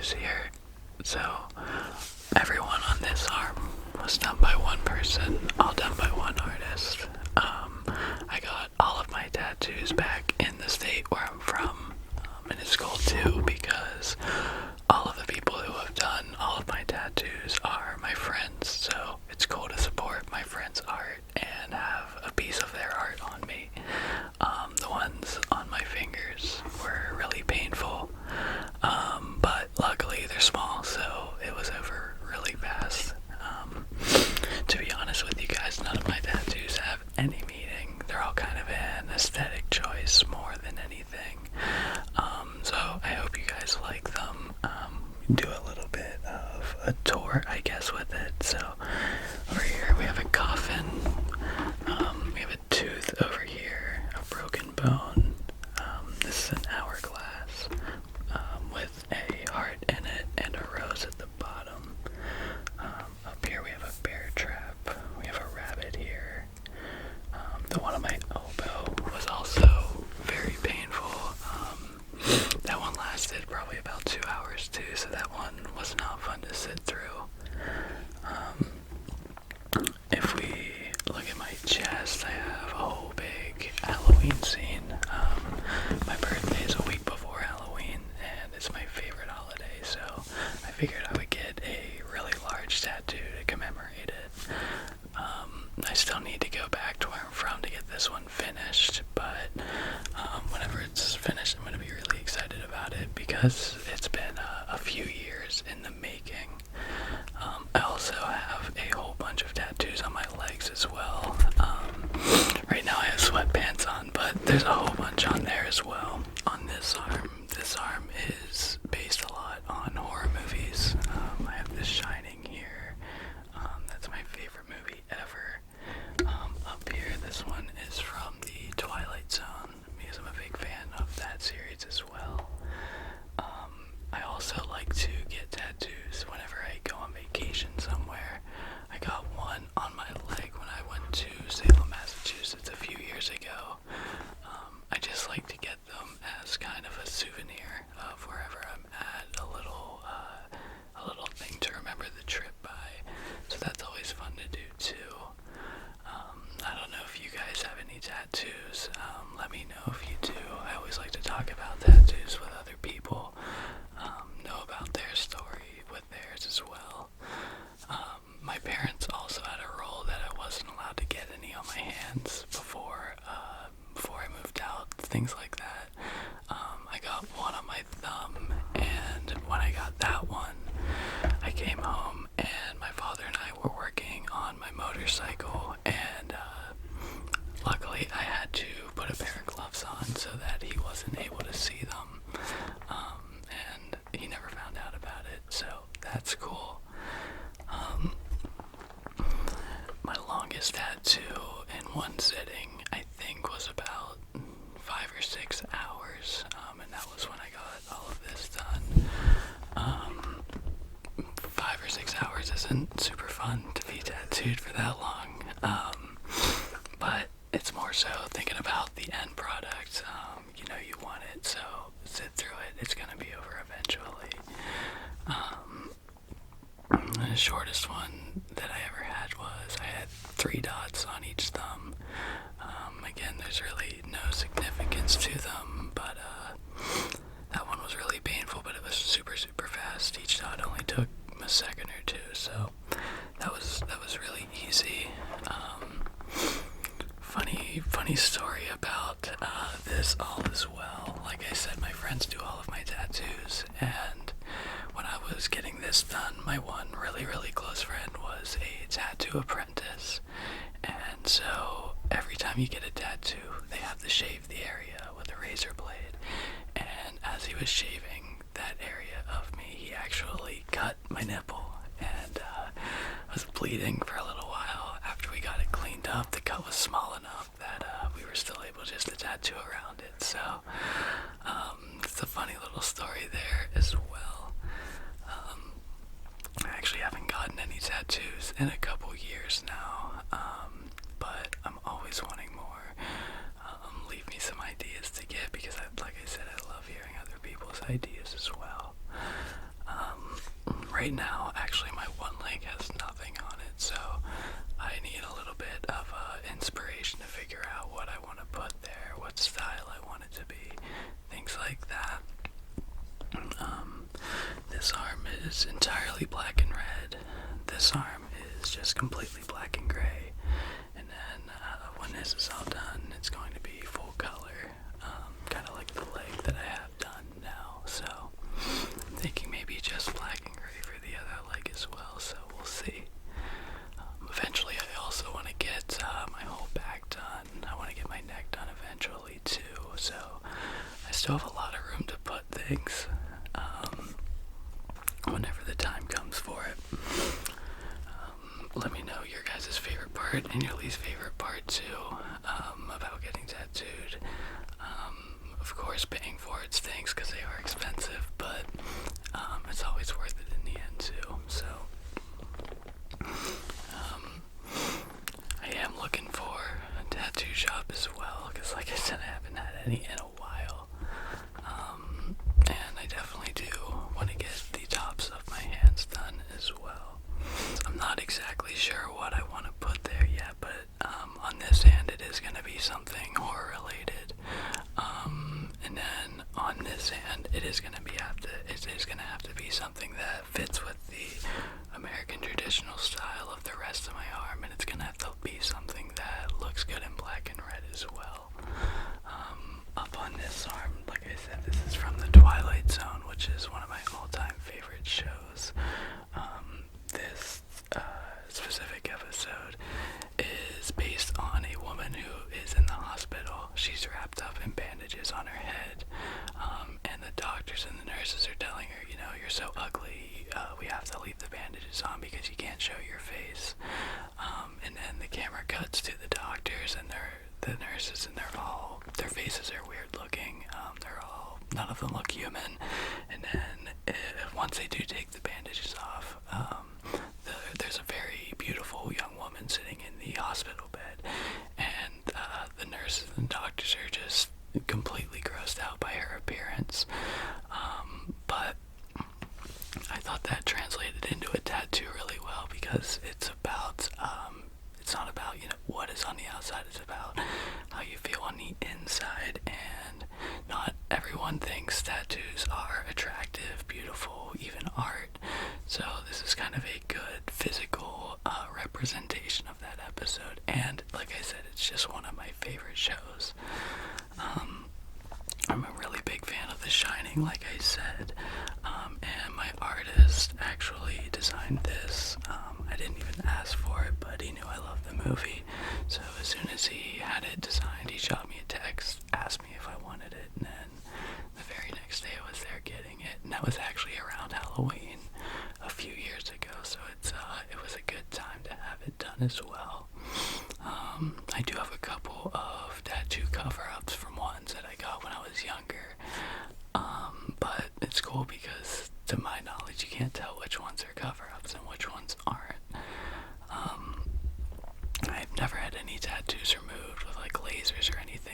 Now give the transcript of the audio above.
tattoos here. So everyone on this arm was done by one person, all done by one artist. I got all of my tattoos back in the state where I'm from, and it's cool too because all of the people who have done all of my tattoos are my friends, so it's cool to support my friends' art and have a piece of their art on me. The ones on my fingers were really painful, but luckily they're small, so it was over really fast. To be honest with you guys, none of my tattoos have any meaning. They're all kind of an aesthetic choice more than anything. So I hope you guys like them. Do a little bit of a tour, I guess, with it. So over here we have a coffin. We have a tooth over here, a broken bone. This is an hourglass with a heart in it and a rose at the bottom. Up here we have a bear trap. We have a rabbit here. The one on my elbow was also very painful. That one lasted probably about 2 hours too, so that one was not fun to sit through. If we look at my chest, I have a whole big Halloween scene. My birthday is a week before Halloween, and it's my favorite holiday, so I figured I would get a really large tattoo to commemorate it. I still need to go back to where I'm from to get this one finished, but whenever it's finished, I'm going to be really excited about it because it's been a few years in the making. I also have a whole bunch of tattoos on my legs as well. Right now I have sweatpants on, but there's a whole bunch on there as well. On this arm is based a lot on horror movies. I have The Shining here. That's my favorite movie ever. Up here, this one is from the Twilight Zone because I'm a big fan of that series as well. I also like to get tattoos whenever I go on vacation somewhere. I got one on my leg when I went to Salem, Massachusetts a few years ago. I just like to get them as kind of a souvenir of wherever I'm at, a little thing to remember the trip by. So that's always fun to do too. I don't know if you guys have any tattoos. Let me know if you do. I always like to talk about tattoos with other people. Know about their story with theirs as well. My parents also had a rule that I wasn't allowed to get any on my hands before I moved out, things like that. I got one on my thumb, and when I got that one, I came home and my father and I were working on my motorcycle, and luckily I had to put a pair of gloves on so that he wasn't able to see them, and he never found out about it, so that's cool. My longest tattoo in one sitting, I think, was about 5 or 6 hours, and that was when I got all of this done. 5 or 6 hours isn't super fun to be tattooed for that long, but it's more so thinking about the end product. You want it, so sit through it. It's gonna be over eventually. The shortest one that I ever had was I had 3 dots on each thumb. Again, there's really no significance to them, but that one was really painful, but it was super, super fast. Each dot only took a second or two, so that was really easy. Funny story about this all as well. Like I said, my friends do all of my tattoos, and when I was getting this done, my one really, really close friend was a tattoo apprentice, and so every time you get a tattoo, they have to shave the area with a razor blade, and as he was shaving that area of me, he actually cut my nipple, and I was bleeding for a little while. After we got it cleaned up, the cut was small enough that we were still able just to tattoo around it, so it's a funny little story there as well. I actually haven't gotten any tattoos in a couple years now, but I'm always wanting more. Leave me some ideas to get, because like I said, I love hearing other people's ideas as well. right now, actually, my one leg has nothing on it, so I need a little bit of inspiration to figure out what I want to put there, what style I want it to be, things like that. This arm is entirely black and red. This arm is just completely black and gray. And then when this is all done, it's going to be full color, kind of like the leg that I have done now. So I'm thinking maybe just black and gray for the other leg as well, so we'll see. Eventually I also want to get my whole back done. I want to get my neck done eventually too, so I still have a lot of room to put things whenever the time comes for it. Let me know your guys' favorite part and your least favorite part too, about getting tattooed. Of course, paying for it stinks because they are expensive, but it's always worth it in the end too. So I am looking for a tattoo shop as well, because like I said, I haven't had any in a while. And I definitely do want to get the tops of my hands done as well. I'm not exactly sure what I want to put there yet, but on this hand it is going to be something horror related. And then on this hand it is going to have to be something that fits with the American traditional style of the rest of my arm, and it's going to have to be something that looks good in black and red as well. Up on this arm, like I said, this is from the Twilight Zone, which is one of my all-time favorite shows. This specific episode is based on a woman who is in the hospital. She's wrapped up in bandages on her head, and the doctors and the nurses are telling her, you know, you're so ugly, we have to leave the bandages on because you can't show your face. And then the camera cuts to the doctors and the nurses, and their faces are weird looking. None of them look human. And then once they do take the bandages off, there's a very beautiful young woman sitting in the hospital bed, and the nurses and doctors are just completely grossed out by her appearance. But I thought that translated into a tattoo really well, because it's not about, you know, what is on the outside, it's about how you feel on the inside. And not everyone thinks tattoos are attractive, beautiful, even art. So this is kind of a good physical representation of that episode. And like I said, it's just one of my favorite shows. I'm a really big fan of The Shining, like I said, and my artist actually designed this. I didn't even ask for it, but he knew I loved the movie, so as soon as he had it designed, he shot me a text, asked me if I wanted it, and then the very next day I was there getting it, and that was actually around Halloween a few years ago, so it was a good time to have it done as well. I do have a couple of tattoo cover-ups from ones that I got when I was younger, but it's cool because, to my knowledge, you can't tell which ones are cover-ups and which ones aren't. I've never had any tattoos removed with like lasers or anything